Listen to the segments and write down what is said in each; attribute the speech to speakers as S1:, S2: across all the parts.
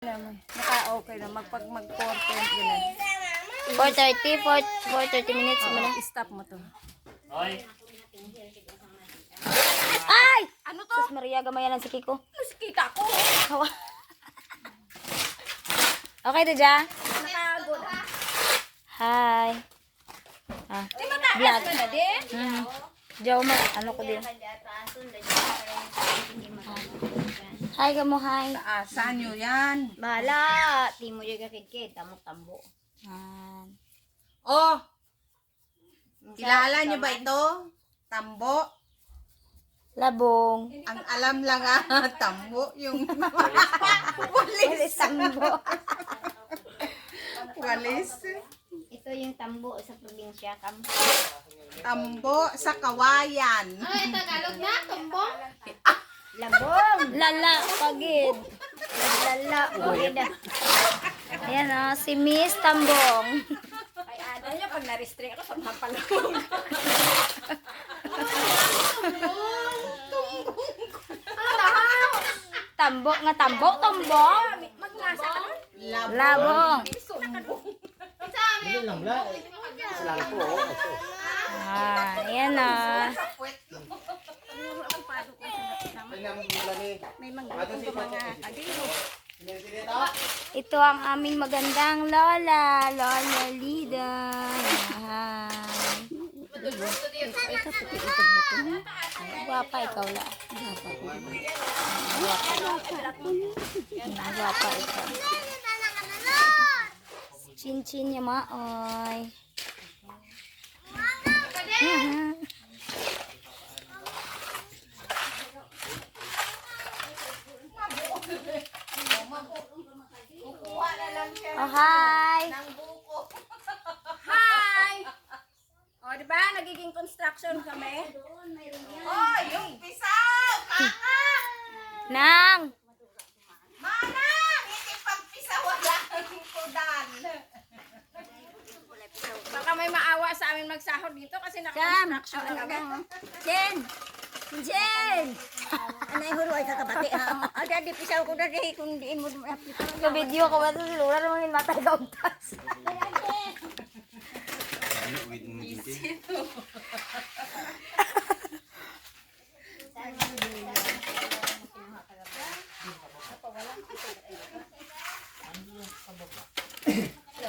S1: Naka-okay na. Mag-4:20 na.
S2: 4:30, 4:30 minutes mo na.
S1: Stop mo to.
S3: Hoy,
S2: Ay!
S1: Ano to?
S2: Sus Maria, gamayan lang si Kiko.
S1: Kita ko.
S2: Okay, Deja?
S1: Nakago na.
S2: Hi. Ah,
S1: Di ba taas
S2: vlog.
S1: ka na din?
S2: Jow mo, ano ko din. Hi, kamo, hi.
S1: Taasan nyo yan.
S2: Bahala. Di mo yung kakit-kit. Tamok-tambo.
S1: Oh! Kilala nyo ba ito? Tambo?
S2: Labong.
S1: Ang alam lang tambo. Yung
S2: Walis tambo.
S1: walis.
S2: Ito yung tambo sa probinsya.
S1: Tambo sa kawayan.
S2: Labong. Lala, pagid. Lala, pagid. Ayan o, si Miss Tambong.
S1: Ay, ano niya, pag na-restrict ako, sa mapalawag.
S2: Tambok nga tambok, tombong.
S1: Maglasa ka nun?
S2: Labong.
S3: bilhin lang bla. Salamat po.
S2: Ayan o.
S1: May mga agilo.
S2: Ito ang aming magandang lola. Lola Lida. Guwapa ikaw la. Guwapa ikaw. Chin-chin niya maoy. Oh, hi!
S1: Hi! O, di ba? Nagiging construction kami. Oh, yung pisaw!
S2: Nang!
S1: Manang! Hindi pagpisaw wala ang kudan. Baka may maawa sa amin magsahod dito kasi naka-construction na kami.
S2: Jen! Jen!
S1: Anay huro ay kakabati ha. Ada di pisaw ko dali kung diin mo
S2: Sa video ko ba ito? Lura naman yung matay ka utas.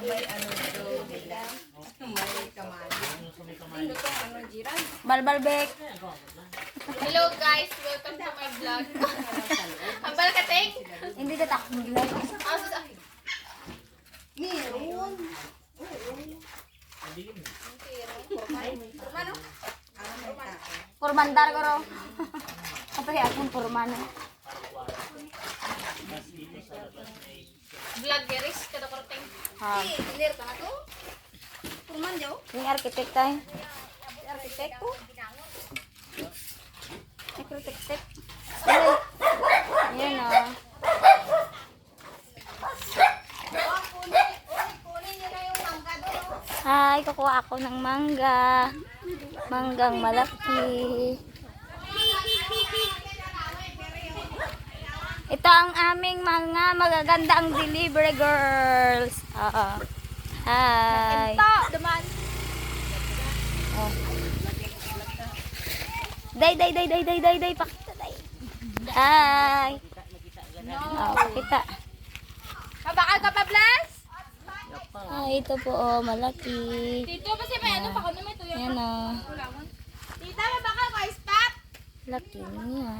S1: may ano do nila. May kamali. Ano to ano jiran?
S2: Balbalbek.
S4: Hello guys, welcome to my vlog. Ang balkating?
S2: Hindi ka takbo lang.
S1: Meron.
S2: Purmandar ko ro. Ito yung akong purman.
S4: Vloggeris, kada korteng.
S2: Ha.
S1: Clear ka na to? Kurman daw?
S2: Yung architect tayo.
S1: Architect ko.
S2: Architect. Ayan o.
S1: Kunin niyo na yung mangga doon.
S2: Hi, kukuha ako ng mangga. Manggang malaki. Ito ang aming mga magagandang delivery girls. Oo. Hi.
S4: Ito, duman.
S2: Oh. Day. Pakita, day. Hi. Oh, pakita.
S4: Mabakal ka pa, Blas?
S2: Hi, ito po, oh, malaki.
S4: Dito, kasi may ano pa kami, may tuyo.
S2: Yan, oh.
S4: Tita, mabakal ka, stop!
S2: Laki niya.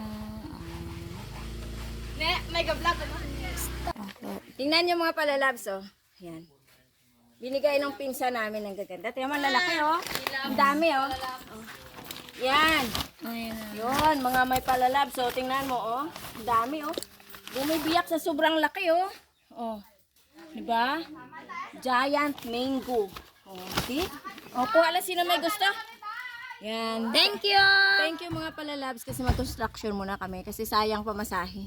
S4: Ne, may ga-vlog ano?
S1: Tingnan niyo mga palalabs, oh. Yan. Binigay ng pinsa namin ng gaganda. Tingnan mo, lalaki, oh. Ang dami, oh. Oh. Yan.
S2: Ayan,
S1: Yun, mga may palalabs, oh. Tingnan mo, oh. Ang dami, oh. Bumibiyak sa sobrang laki, oh. Oh. Diba? Giant mango. Oh, see? Oh, kuha lang sino may gusto. Yan.
S2: Thank you.
S1: Thank you mga palalabs kasi mag-construction muna kami kasi sayang pamasahe.